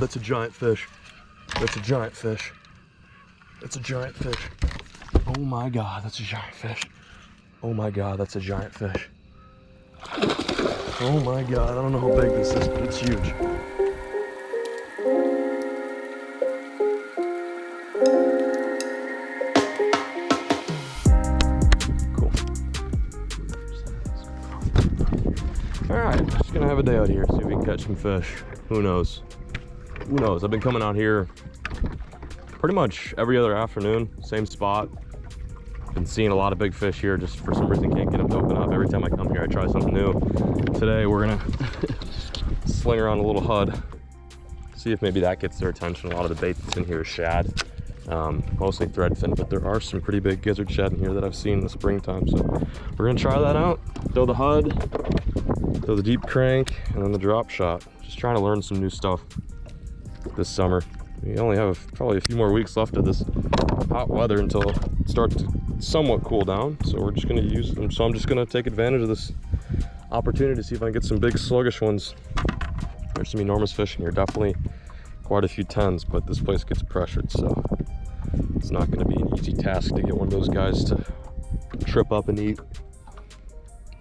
That's a giant fish. That's a giant fish. That's a giant fish. Oh my God, that's a giant fish. Oh my God, that's a giant fish. Oh my God, I don't know how big this is, but it's huge. Cool. Alright, just gonna have a day out here, see if we can catch some fish. Who knows? Who knows? I've been coming out here pretty much every other afternoon, same spot. Been seeing a lot of big fish here, just for some reason can't get them to open up. Every time I come here I try something new. Today we're gonna sling around a little HUD, see if maybe that gets their attention. A lot of the bait that's in here is shad, mostly threadfin, but there are some pretty big gizzard shad in here that I've seen in the springtime, so we're gonna try that out. Throw the HUD, throw the deep crank, and then the drop shot. Just trying to learn some new stuff this summer. We only have probably a few more weeks left of this hot weather until it starts to somewhat cool down, so we're just going to use them. So I'm just going to take advantage of this opportunity to see if I can get some big sluggish ones. There's some enormous fish in here, definitely quite a few tens, but this place gets pressured, so it's not going to be an easy task to get one of those guys to trip up and eat.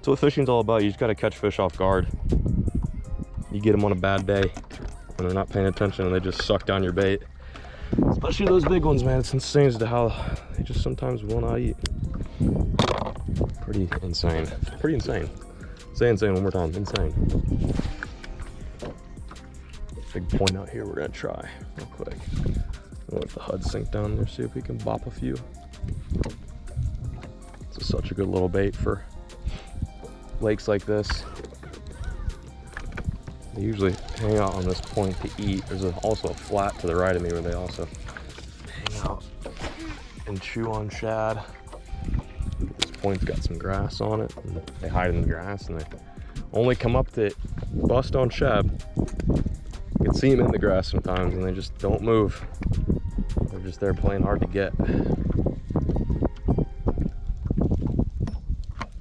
So what fishing's all about, you just got to catch fish off guard. You get them on a bad day when they're not paying attention and they just suck down your bait. Especially those big ones, man. It's insane as to how they just sometimes will not eat. Pretty insane. Pretty insane. Say insane one more time. Insane. Big point out here we're gonna try real quick. I'll let the HUD sink down there, see if we can bop a few. This is such a good little bait for lakes like this. They usually hang out on this point to eat. There's also a flat to the right of me where they also hang out and chew on shad. This point's got some grass on it, and they hide in the grass, and they only come up to bust on shad. You can see them in the grass sometimes, and they just don't move. They're just there playing hard to get. Let's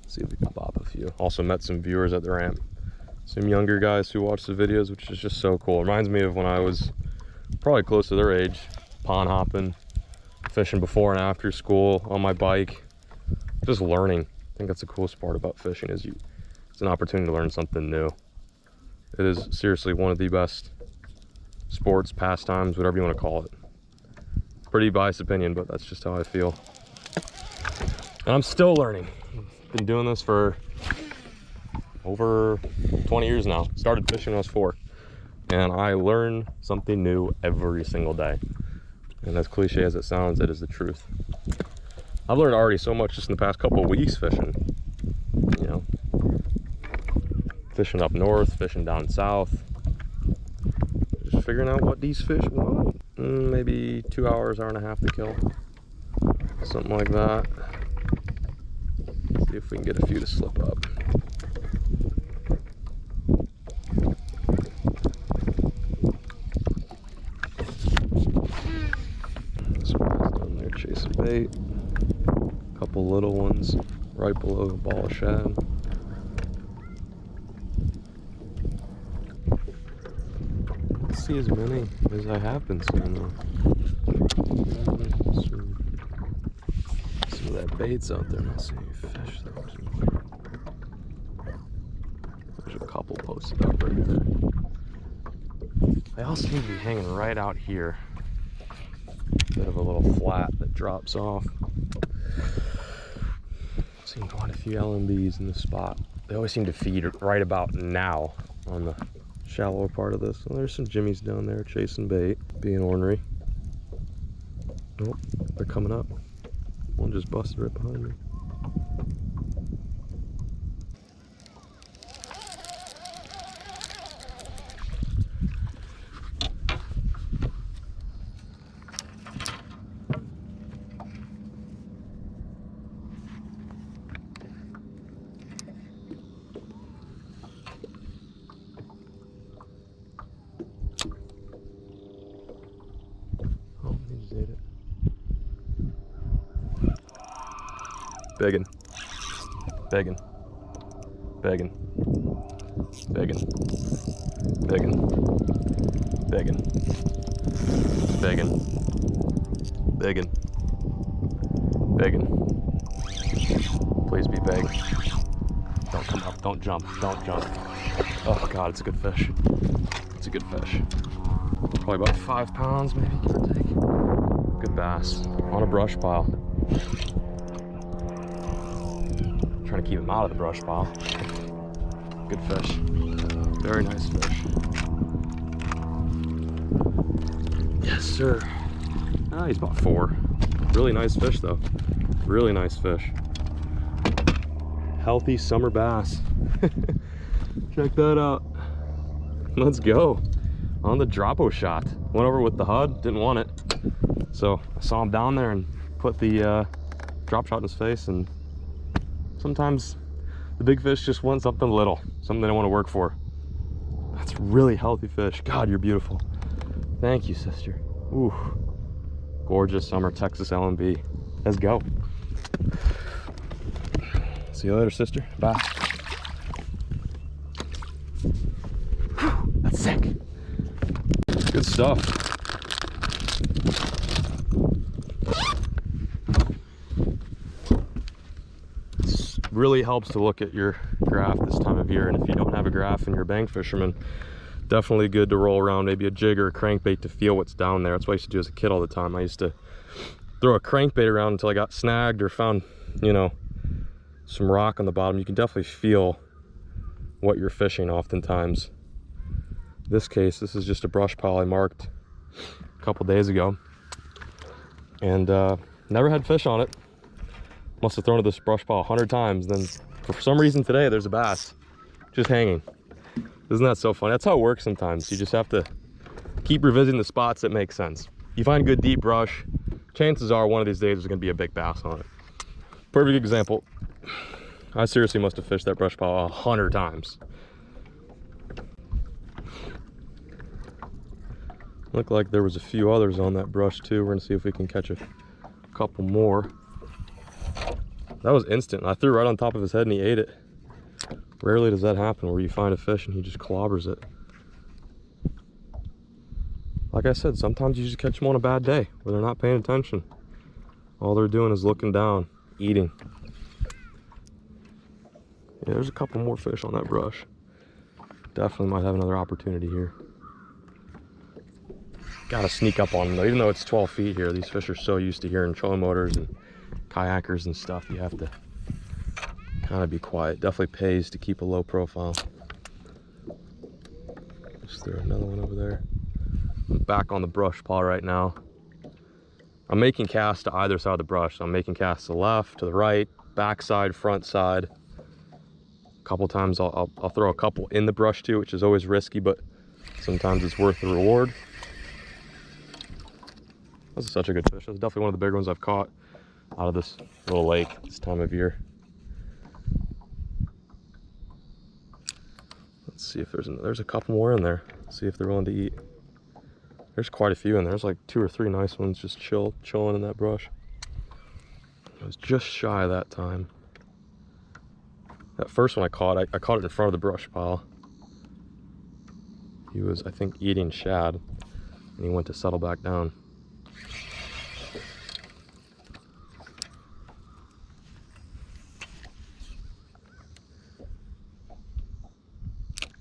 see if we can bop a few. Also met some viewers at the ramp. Some younger guys who watch the videos, which is just so cool. It reminds me of when I was probably close to their age, pond hopping, fishing before and after school on my bike, just learning. I think that's the coolest part about fishing is it's an opportunity to learn something new. It is seriously one of the best sports, pastimes, whatever you want to call it. Pretty biased opinion, but that's just how I feel. And I'm still learning. Been doing this for over 20 years now. Started fishing when I was 4, and I learn something new every single day. And as cliche as it sounds, it is the truth. I've learned already so much just in the past couple of weeks fishing. You know, fishing up north, fishing down south, just figuring out what these fish want. Maybe 2 hours, hour and a half to kill, something like that. See if we can get a few to slip up. Chasing bait, a couple little ones right below the ball of shad. Let's see as many as I have been seeing though. Some of that bait's out there. Let's see any fish though. There's a couple posted up right there. They all seem to be hanging right out here. Bit of a little flat that drops off. Seen quite a few LMBs in this spot. They always seem to feed right about now on the shallower part of this. Well, there's some jimmies down there chasing bait, being ornery. Oh, they're coming up. One just busted right behind me. Begging, begging, begging, begging, begging. Biggin. Biggin. Biggin. Biggin. Please be big. Don't come up, don't jump, don't jump. Oh God, it's a good fish. It's a good fish. Probably about 5 pounds, maybe, give or take. Good bass on a brush pile. Trying to keep him out of the brush pile. Good fish. Very nice fish. Yes, sir. Ah, he's about 4. Really nice fish, though. Really nice fish. Healthy summer bass. Check that out. Let's go. On the dropshot. Went over with the HUD, didn't want it. So I saw him down there and put the dropshot in his face, and sometimes the big fish just want something little, something they don't want to work for. That's really healthy fish. God, you're beautiful. Thank you, sister. Ooh, gorgeous summer Texas L&B. Let's go. See you later, sister. Bye. Whew, that's sick. Good stuff. It really helps to look at your graph this time of year, and if you don't have a graph and you're a bank fisherman, definitely good to roll around maybe a jig or a crankbait to feel what's down there. That's what I used to do as a kid all the time. I used to throw a crankbait around until I got snagged or found, you know, some rock on the bottom. You can definitely feel what you're fishing oftentimes. In this case, this is just a brush pile I marked a couple days ago, and never had fish on it. Must have thrown to this brush pile 100 times. Then for some reason today there's a bass just hanging. Isn't that so funny? That's how it works sometimes. You just have to keep revisiting the spots that make sense. You find good deep brush, chances are one of these days there's gonna be a big bass on it. Perfect example. I seriously must have fished that brush pile 100 times. Looked like there was a few others on that brush too. We're gonna see if we can catch a couple more. That was instant. I threw right on top of his head and he ate it. Rarely does that happen where you find a fish and he just clobbers it. Like I said, sometimes you just catch them on a bad day where they're not paying attention. All they're doing is looking down, eating. Yeah, there's a couple more fish on that brush. Definitely might have another opportunity here. Gotta sneak up on them though. Even though it's 12 feet here, these fish are so used to hearing trolling motors and kayakers and stuff. You have to kind of be quiet. Definitely pays to keep a low profile. Just throw another one over there. I'm back on the brush pile right now. I'm making casts to either side of the brush. So I'm making casts to the left, to the right, back side, front side. A couple times I'll throw a couple in the brush too, which is always risky, but sometimes it's worth the reward. This is such a good fish. That's definitely one of the bigger ones I've caught out of this little lake this time of year. Let's see if there's a couple more in there. Let's see if they're willing to eat. There's quite a few in there. There's like 2 or 3 nice ones just chilling in that brush. I was just shy that time. That first one I caught it in front of the brush pile. He was, I think, eating shad, and he went to settle back down.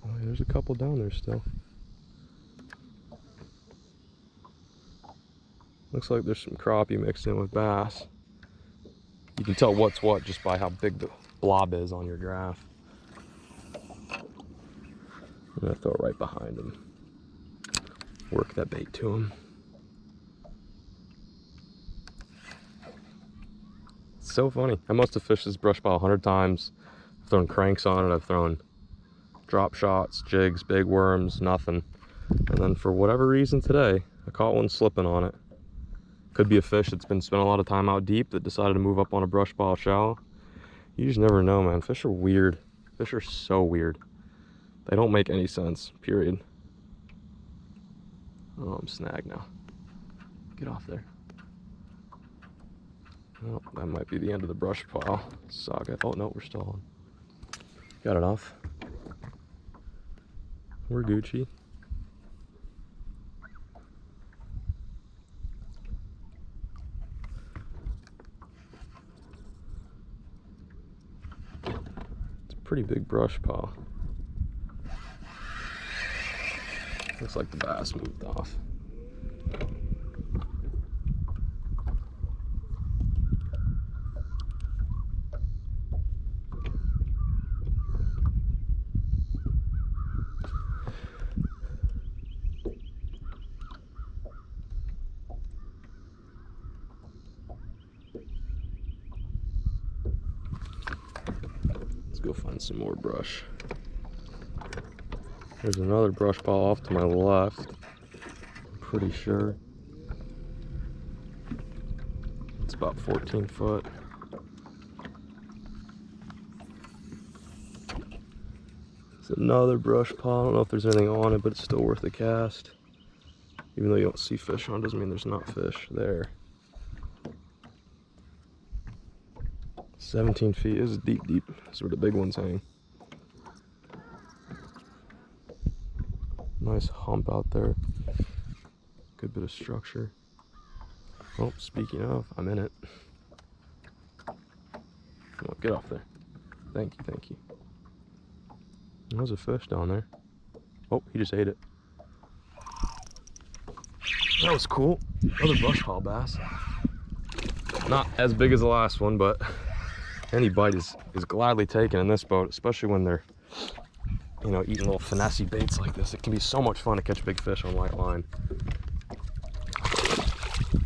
Oh, yeah, there's a couple down there still. Looks like there's some crappie mixed in with bass. You can tell what's what just by how big the blob is on your graph. I'm gonna throw it right behind him. Work that bait to him. It's so funny. I must have fished this brush pile 100 times. I've thrown cranks on it. I've thrown drop shots, jigs, big worms, nothing. And then for whatever reason today, I caught one slipping on it. Could be a fish that's been spending a lot of time out deep that decided to move up on a brush pile shallow. You just never know, man. Fish are weird. Fish are so weird. They don't make any sense, period. Oh, I'm snagged now. Get off there. Oh, that might be the end of the brush pile saga. Oh, no, we're still on. Got it off. We're Gucci. pretty big brush pile. Looks like the bass moved off. Let's go find some more brush. There's another brush pile off to my left. I'm pretty sure. It's about 14 foot. It's another brush pile. I don't know if there's anything on it, but it's still worth the cast. Even though you don't see fish on, doesn't mean there's not fish there. 17 feet is deep, deep. That's where the big ones hang. Nice hump out there. Good bit of structure. Oh, speaking of, I'm in it. Oh, get off there. Thank you, thank you. There's a fish down there. Oh, he just ate it. That was cool. Another brush pile bass. Not as big as the last one, but any bite is gladly taken in this boat, especially when they're, you know, eating little finesse baits like this. It can be so much fun to catch big fish on light line.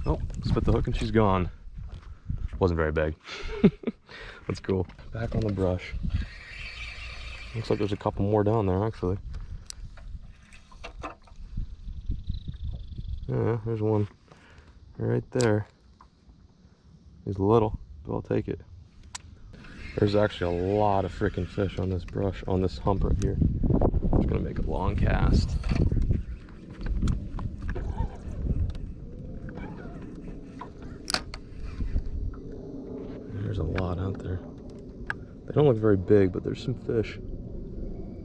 Oh, spit the hook and she's gone. Wasn't very big. That's cool. Back on the brush. Looks like there's a couple more down there, actually. Yeah, there's one right there. He's little, but I'll take it. There's actually a lot of freaking fish on this brush, on this hump right here. I'm just gonna make a long cast. There's a lot out there. They don't look very big, but there's some fish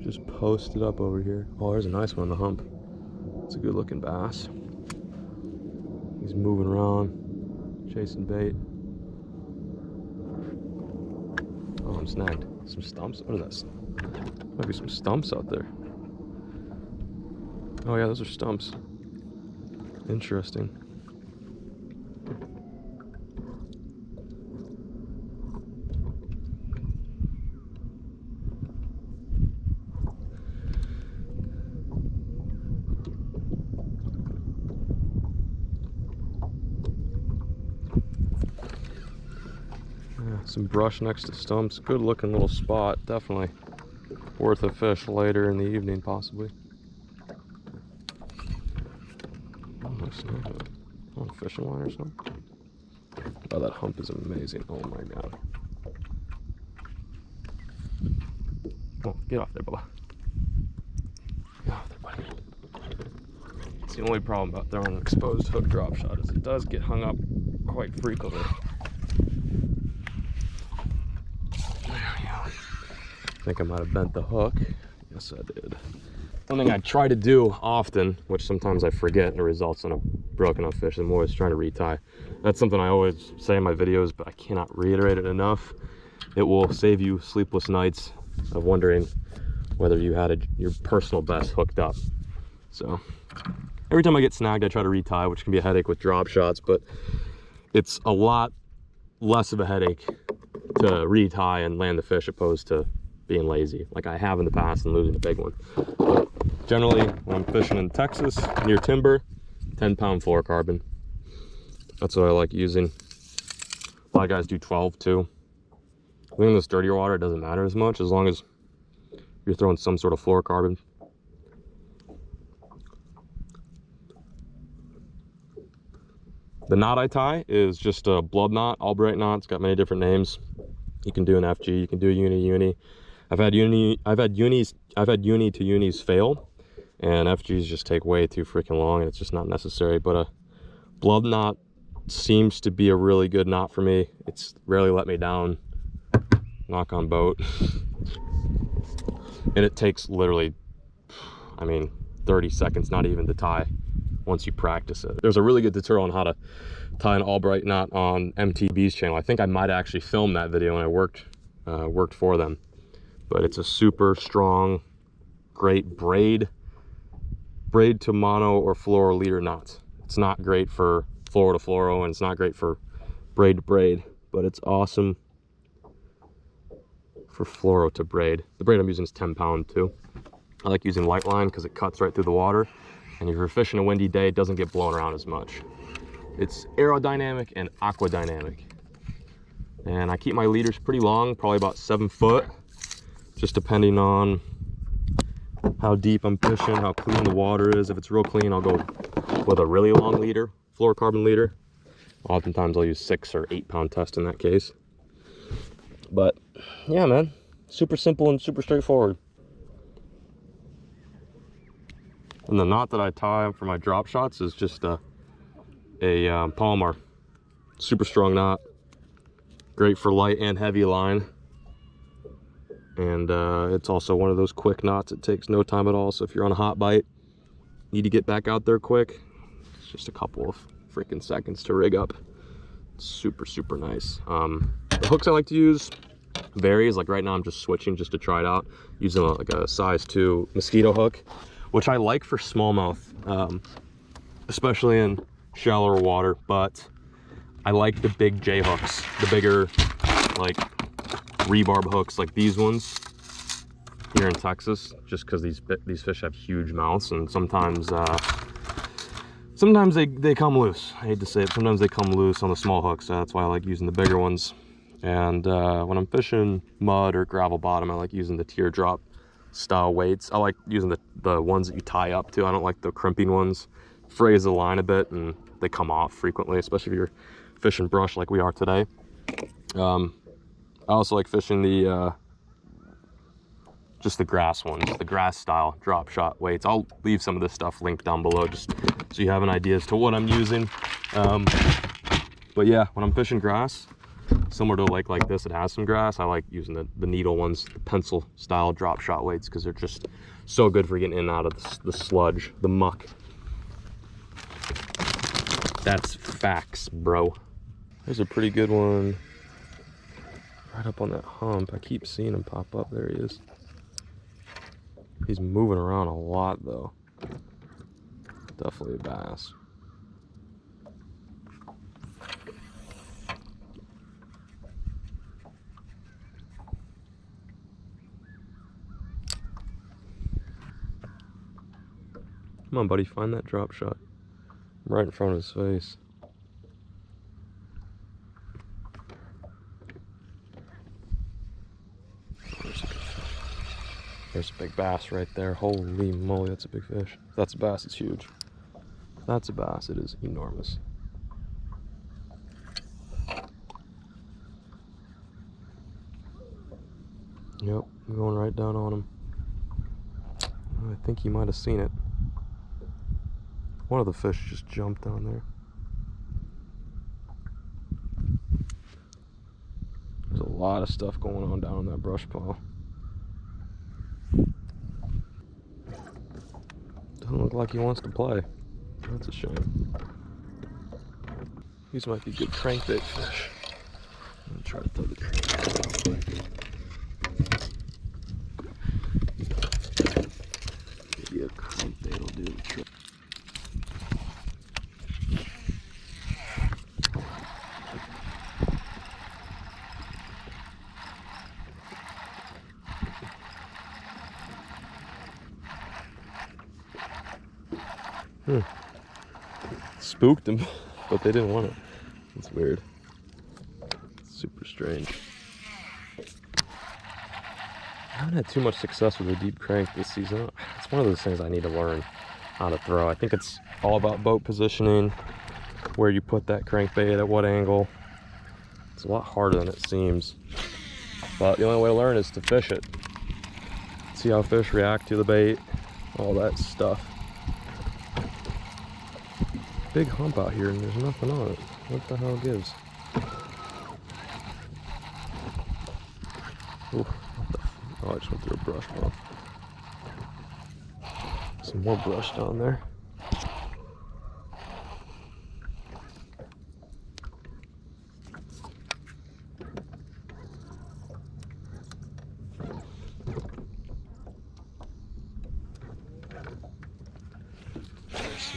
just posted up over here. Oh, there's a nice one on the hump. It's a good looking bass. He's moving around, chasing bait. Oh, I'm snagged. Some stumps. What is that? Might be some stumps out there. Oh yeah, those are stumps. Interesting. Some brush next to stumps. Good looking little spot. Definitely worth a fish later in the evening, possibly. Oh, a fishing line or something. Oh, that hump is amazing. Oh my god. Oh, get off there, Bubba. Get off there, buddy. It's the only problem about throwing an exposed hook drop shot is it does get hung up quite frequently. I think I might have bent the hook. Yes, I did. One thing I try to do often, which sometimes I forget and it results in a broken up fish, I'm always trying to retie. That's something I always say in my videos, but I cannot reiterate it enough. It will save you sleepless nights of wondering whether you had your personal best hooked up. So every time I get snagged, I try to retie, which can be a headache with drop shots, but it's a lot less of a headache to retie and land the fish opposed to being lazy like I have in the past and losing a big one. But generally, when I'm fishing in Texas near timber, 10-pound fluorocarbon. That's what I like using. A lot of guys do 12 too. I think in this dirtier water it doesn't matter as much as long as you're throwing some sort of fluorocarbon. The knot I tie is just a blood knot, Albright knot. It's got many different names. You can do an FG, you can do a uni. I've had uni to unis fail, and FGs just take way too freaking long, and it's just not necessary. But a blood knot seems to be a really good knot for me. It's rarely let me down. Knock on boat. And it takes literally, I mean, 30 seconds, not even to tie, once you practice it. There's a really good tutorial on how to tie an Albright knot on MTB's channel. I think I might actually film that video when I worked for them. but it's a super strong, great braid to mono or fluoro leader knots. It's not great for fluoro to fluoro, and it's not great for braid to braid, but it's awesome for fluoro to braid. The braid I'm using is 10 pound too. I like using light line because it cuts right through the water, and if you're fishing a windy day, it doesn't get blown around as much. It's aerodynamic and aquadynamic. And I keep my leaders pretty long, probably about 7 foot, just depending on how deep I'm fishing, how clean the water is. If it's real clean, I'll go with a really long leader, fluorocarbon leader. Oftentimes I'll use 6 or 8 pound test in that case. But yeah, man, super simple and super straightforward. And the knot that I tie for my drop shots is just a Palomar. Super strong knot. Great for light and heavy line. And it's also one of those quick knots. It takes no time at all. So if you're on a hot bite, need to get back out there quick, it's just a couple of freaking seconds to rig up. Super, super nice. The hooks I like to use varies. Like right now I'm just switching just to try it out, using like a size 2 mosquito hook, which I like for smallmouth, especially in shallower water. But I like the big J hooks, the bigger like rebarb hooks like these ones here in Texas, just because these fish have huge mouths, and sometimes they come loose. I hate to say it, sometimes they come loose on the small hooks, so that's why I like using the bigger ones. And when I'm fishing mud or gravel bottom, I like using the teardrop style weights. I like using the ones that you tie up to. I don't like the crimping ones. Frays the line a bit and they come off frequently, especially if you're fishing brush like we are today. I also like fishing the just the grass ones, the grass style drop shot weights. I'll leave some of this stuff linked down below just so you have an idea as to what I'm using. But yeah, when I'm fishing grass, similar to a lake like this, it has some grass, I like using the needle ones, the pencil style drop shot weights, because they're just so good for getting in and out of the sludge, the muck. That's facts, bro. There's a pretty good one right up on that hump. I keep seeing him pop up. There he is. He's moving around a lot though. Definitely a bass. Come on, buddy, find that drop shot. Right in front of his face. There's a big bass right there. Holy moly, that's a big fish. If that's a bass, it's huge. If that's a bass, it is enormous. Yep, I'm going right down on him. I think he might have seen it. One of the fish just jumped down there. There's a lot of stuff going on down in that brush pile. Doesn't look like he wants to play. That's a shame. These might be good crankbait fish. I'm gonna try to throw the crankbait. Maybe a crankbait will do the trick. Spooked them, but they didn't want it. It's weird. It's super strange. I haven't had too much success with a deep crank this season. It's one of those things I need to learn how to throw. I think it's all about boat positioning, where you put that crankbait, at what angle. It's a lot harder than it seems. But the only way to learn is to fish it. See how fish react to the bait, all that stuff. Big hump out here and there's nothing on it. What the hell gives? Ooh, what the oh, I just went through a brush pile. Some more brush down there.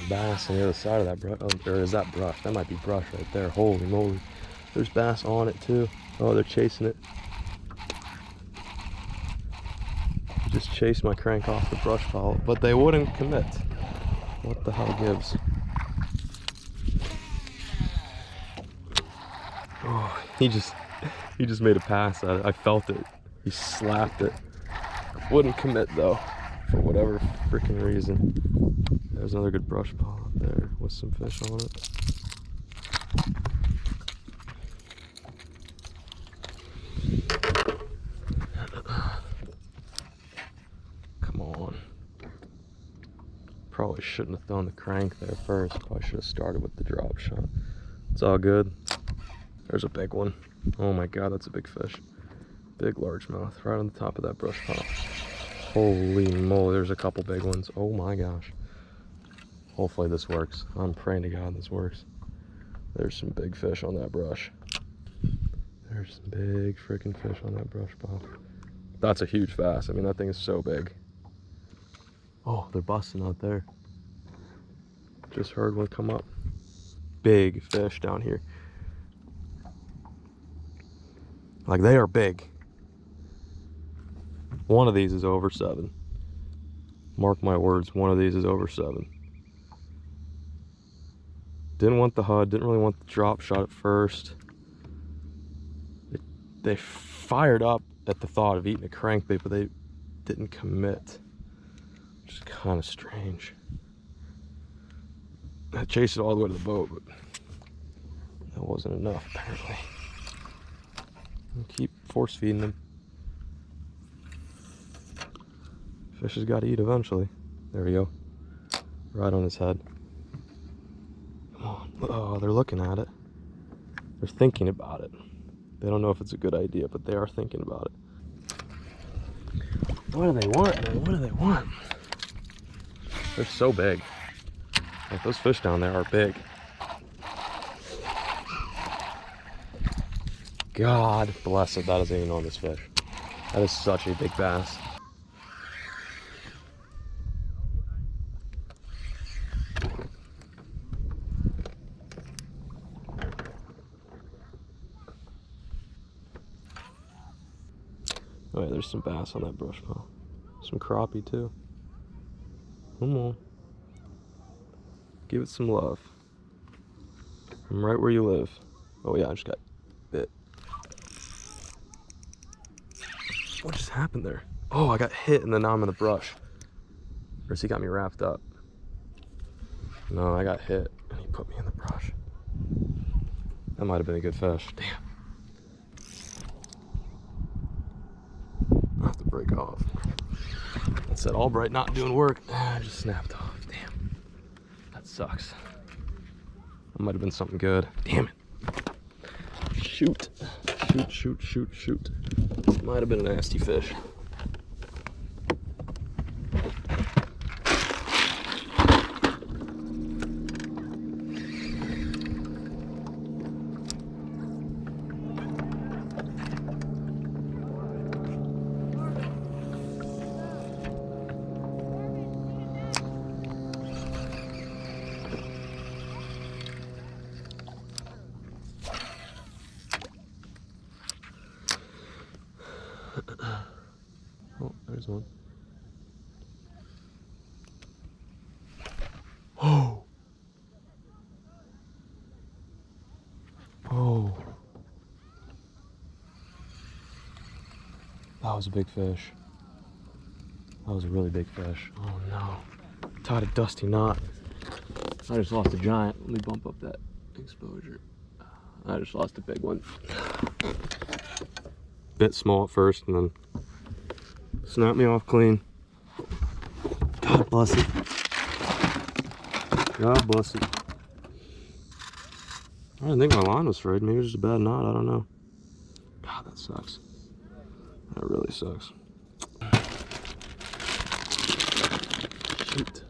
some bass on the other side of that brush. Oh, or is that brush? That might be brush right there. Holy moly. There's bass on it too. Oh, they're chasing it. Just chased my crank off the brush pile, but they wouldn't commit. What the hell gives? Oh, he just made a pass at it. I felt it. He slapped it. Wouldn't commit though, for whatever freaking reason. There's another good brush pile up there with some fish on it. Come on. Probably shouldn't have thrown the crank there first. Probably should have started with the drop shot. It's all good. There's a big one. Oh my god, that's a big fish. Big largemouth right on the top of that brush pile. Holy moly, there's a couple big ones. Oh my gosh. Hopefully this works. I'm praying to God this works. There's some big fish on that brush. There's some big freaking fish on that brush pile. That's a huge bass. I mean, that thing is so big. Oh, they're busting out there. Just heard one come up. Big fish down here. Like, they are big. One of these is over 7. Mark my words, one of these is over 7. Didn't want the HUD, didn't really want the drop shot at first. They fired up at the thought of eating a crankbait, but they didn't commit. Which is kind of strange. I chased it all the way to the boat, but that wasn't enough apparently. I'll keep force feeding them. Fish has got to eat eventually. There we go. Right on his head. Come on. Oh, they're looking at it. They're thinking about it. They don't know if it's a good idea, but they are thinking about it. What do they want, man? What do they want? They're so big. Like, those fish down there are big. God bless it, that is an enormous fish. That is such a big bass. Oh yeah, there's some bass on that brush pile. Some crappie too. Come on. Give it some love. I'm right where you live. Oh yeah, I just got bit. What just happened there? Oh, I got hit and then now I'm in the brush. Or he got me wrapped up. No, I got hit and he put me in the brush. That might have been a good fish. Damn. I'll have to break off. That said, Albright not doing work. I just snapped off. Damn. That sucks. That might have been something good. Damn it. Shoot. Shoot, shoot, shoot, shoot. Might have been a nasty fish. Oh, there's one. Oh! Oh! That was a big fish. That was a really big fish. Oh no. Tied a dusty knot. I just lost a giant. Let me bump up that exposure. I just lost a big one. Bit small at first and then snapped me off clean. God bless it. God bless it. I didn't think my line was frayed. Maybe it was just a bad knot. I don't know. God, that sucks. That really sucks. Shoot.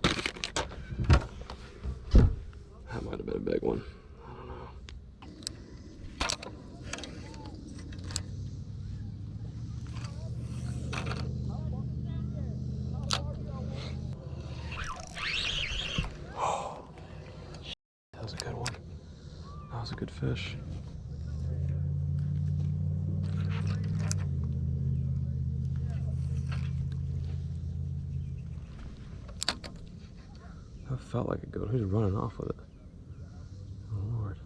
That might have been a big one. I don't know. that was a good one. That was a good fish. That felt like a good one. Who's running off with it? Oh Lord.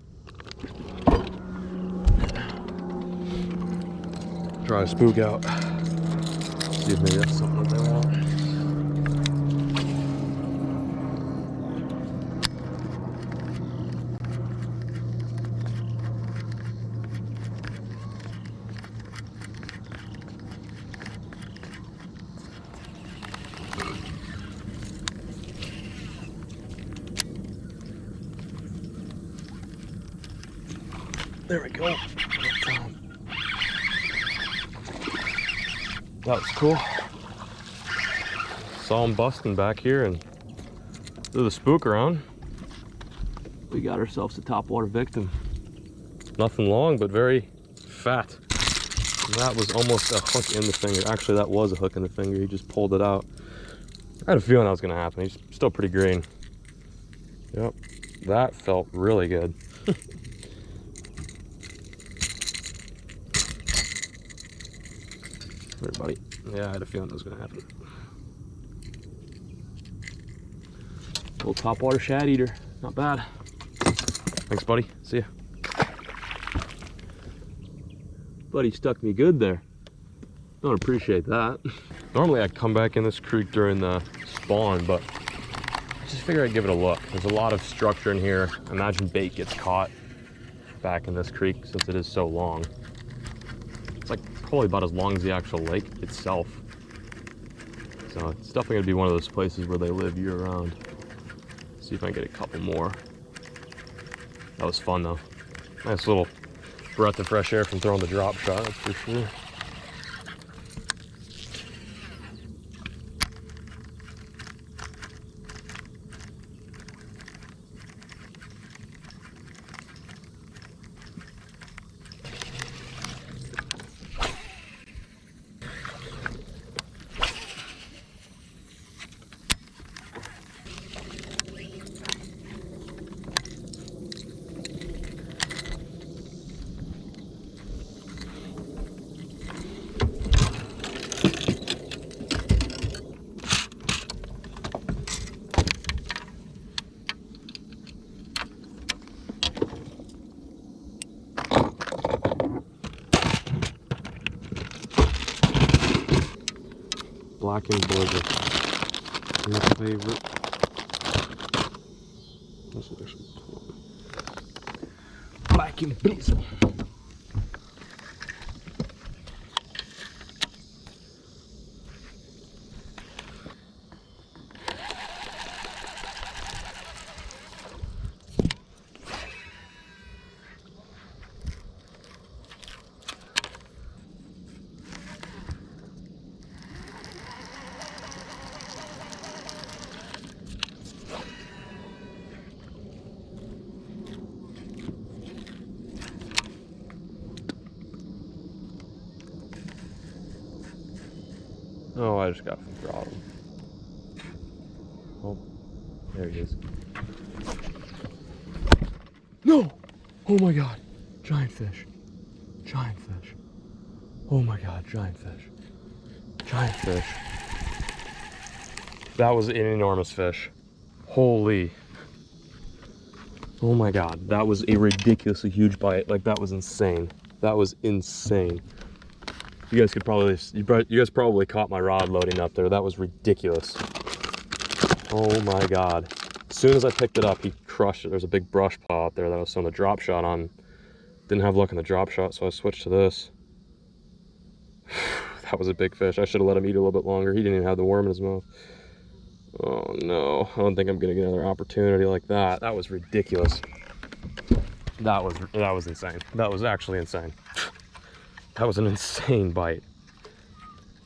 Try to spook out. See if maybe that's something that they want. There we go. That was cool. Saw him busting back here and threw the spook around. We got ourselves a topwater victim. Nothing long, but very fat. And that was almost a hook in the finger. Actually, that was a hook in the finger. He just pulled it out. I had a feeling that was gonna happen. He's still pretty green. Yep, that felt really good. Everybody. Yeah, I had a feeling that was gonna happen. Little topwater shad eater, not bad. Thanks, buddy. See ya. Buddy stuck me good there. Don't appreciate that. Normally I'd come back in this creek during the spawn, but I just figured I'd give it a look. There's a lot of structure in here. I imagine bait gets caught back in this creek since it is so long. It's like probably about as long as the actual lake itself. So it's definitely gonna be one of those places where they live year round. See if I can get a couple more. That was fun though. Nice little breath of fresh air from throwing the drop shot, that's for sure. Black and blizzard. Your favorite. This is actually black and blizzard. Oh, I just got from throttle. Oh, there he is. No! Oh my god, giant fish. Giant fish. Oh my god, giant fish. Giant fish. That was an enormous fish. Holy. Oh my god, that was a ridiculously huge bite. Like, that was insane. That was insane. You guys could probably, you guys probably caught my rod loading up there. That was ridiculous. Oh my god. As soon as I picked it up, he crushed it. There's a big brush pile out there that I was throwing the drop shot on. Didn't have luck in the drop shot, so I switched to this. That was a big fish. I should have let him eat a little bit longer. He didn't even have the worm in his mouth. Oh no, I don't think I'm gonna get another opportunity like that. That was ridiculous. That was insane. That was actually insane. That was an insane bite.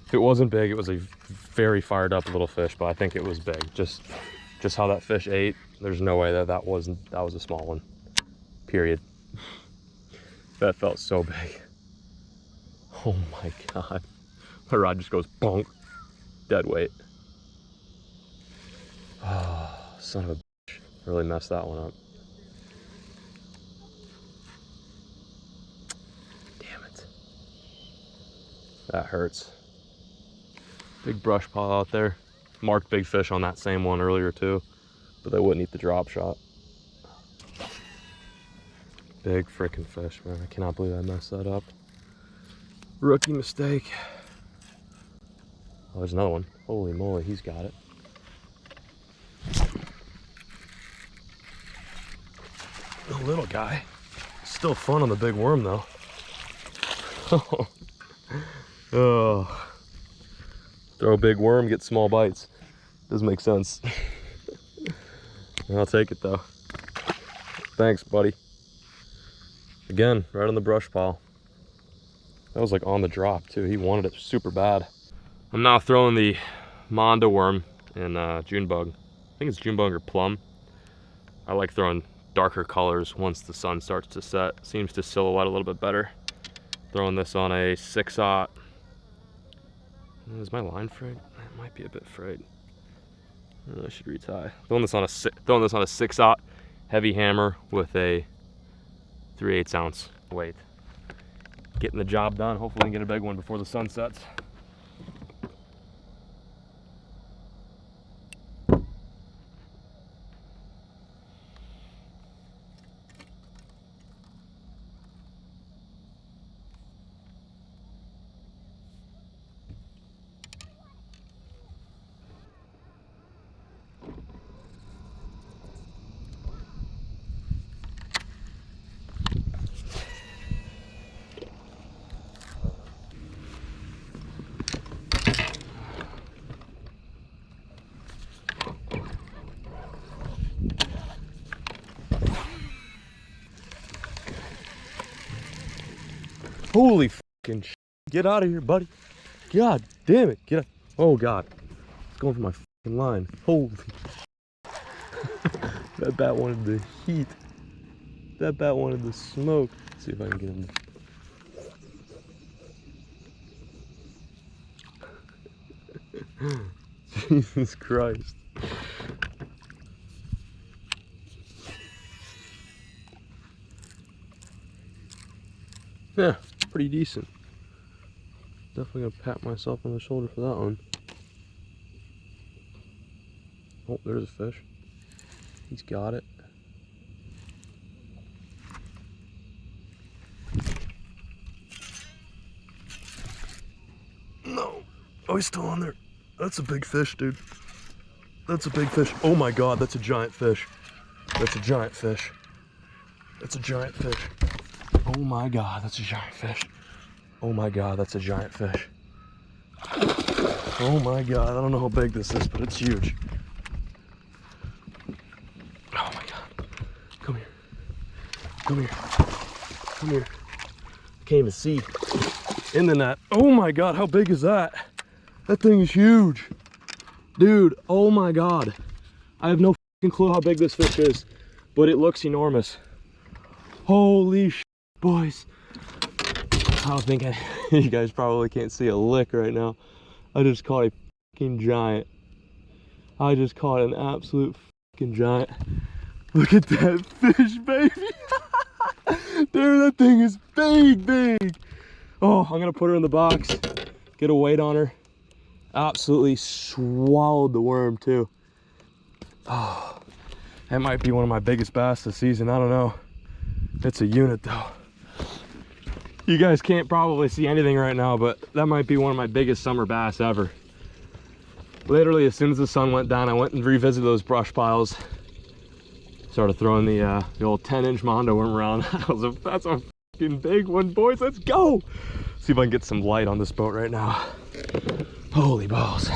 If it wasn't big, it was a very fired up little fish, but I think it was big. Just how that fish ate, there's no way that was a small one. Period. That felt so big. Oh my god. My rod just goes bonk. Dead weight. Oh, son of a bitch. I really messed that one up. That hurts. Big brush pile out there. Marked big fish on that same one earlier too, but they wouldn't eat the drop shot. Big freaking fish, man. I cannot believe I messed that up. Rookie mistake. Oh, there's another one. Holy moly, he's got it. The little guy. Still fun on the big worm though. Oh. Throw a big worm, get small bites. Doesn't make sense. I'll take it though. Thanks, buddy. Again, right on the brush pile. That was like on the drop too. He wanted it super bad. I'm now throwing the Mondo worm in June bug. I think it's June bug or Plum. I like throwing darker colors once the sun starts to set. Seems to silhouette a little bit better. Throwing this on a 6/0. Is my line frayed? It might be a bit frayed. I should retie. Throwing this on a 6/0 heavy hammer with a 3/8 ounce weight. Getting the job done. Hopefully I can get a big one before the sun sets. Holy fucking shit. Get out of here, buddy. God damn it. Get out. Oh, God. It's going for my fucking line. Holy. That bat wanted the heat. That bat wanted the smoke. Let's see if I can get him. Jesus Christ. Yeah, pretty decent. Definitely gonna pat myself on the shoulder for that one. Oh, there's a fish. He's got it. No. Oh, he's still on there. That's a big fish, dude. That's a big fish. Oh my God, that's a giant fish. That's a giant fish. That's a giant fish. Oh my God, that's a giant fish. Oh my God, that's a giant fish. Oh my God, I don't know how big this is, but it's huge. Oh my God. Come here. Come here. Come here. I can't even see in the net. Oh my God, how big is that? That thing is huge. Dude, oh my God. I have no fucking clue how big this fish is, but it looks enormous. Holy shit. Boys, I don't think you guys probably can't see a lick right now. I just caught a fucking giant. I just caught an absolute fucking giant. Look at that fish, baby. Dude, that thing is big, big. Oh, I'm gonna put her in the box, get a weight on her. Absolutely swallowed the worm too. Oh, that might be one of my biggest bass this season. I don't know. It's a unit though. You guys can't probably see anything right now, but that might be one of my biggest summer bass ever. Literally, as soon as the sun went down, I went and revisited those brush piles. Started throwing the old 10-inch Mondo worm around. That's a fucking big one, boys. Let's go. See if I can get some light on this boat right now. Holy balls.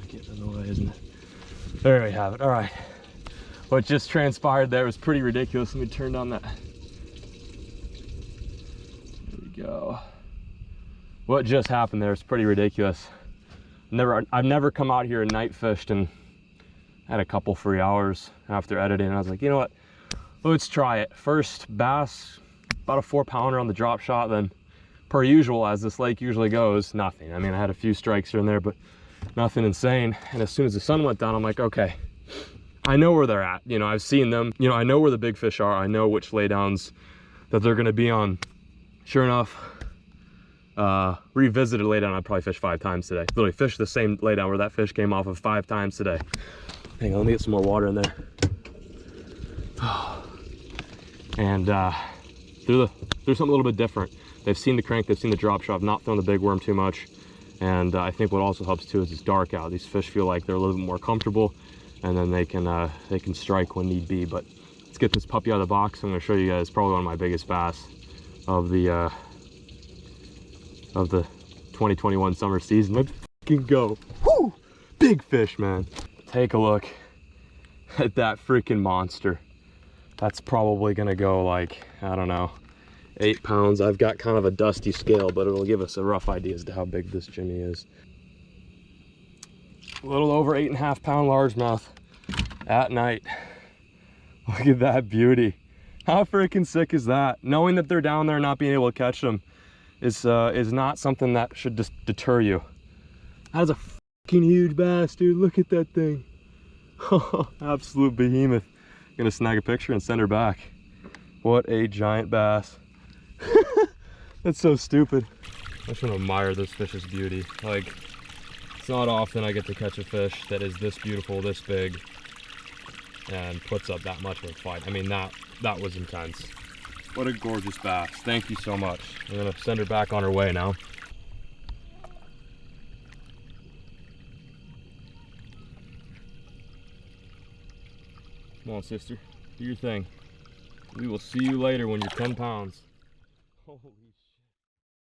Getting in the way, isn't it? There we have it. All right. What just transpired there was pretty ridiculous. Let me turn down that. There we go. What just happened there is pretty ridiculous. I've never come out here and night fished and had a couple free hours after editing. And I was like, you know what? Let's try it. First bass, about a 4-pounder on the drop shot. Then, per usual, as this lake usually goes, nothing. I mean, I had a few strikes here and there, but nothing insane. And as soon as the sun went down, I'm like, okay. I know where they're at. You know, I've seen them. You know, I know where the big fish are. I know which laydowns that they're gonna be on. Sure enough, revisited laydown. I'd probably fish 5 times today. Literally fished the same laydown where that fish came off of 5 times today. Hang on, let me get some more water in there. And they're something a little bit different. They've seen the crank, they've seen the drop shot. I've not thrown the big worm too much. And I think what also helps too is it's dark out. These fish feel like they're a little bit more comfortable, and then they can strike when need be. But let's get this puppy out of the box. I'm gonna show you guys probably one of my biggest bass of the 2021 summer season. Let's fucking go. Woo! Big fish, man. Take a look at that freaking monster. That's probably gonna go like, I don't know, 8 pounds. I've got kind of a dusty scale, but it'll give us a rough idea as to how big this Jimmy is. A little over 8.5 pound largemouth at night. Look at that beauty. How freaking sick is that? Knowing that they're down there, not being able to catch them is not something that should just deter you. That is a fucking huge bass, dude. Look at that thing. Absolute behemoth. Gonna snag a picture and send her back. What a giant bass. That's so stupid. I just want to admire this fish's beauty. Like, it's not often I get to catch a fish that is this beautiful, this big, and puts up that much of a fight. I mean, that was intense. What a gorgeous bass. Thank you so much. I'm gonna send her back on her way now. Come on, sister, do your thing. We will see you later when you're 10 pounds. Holy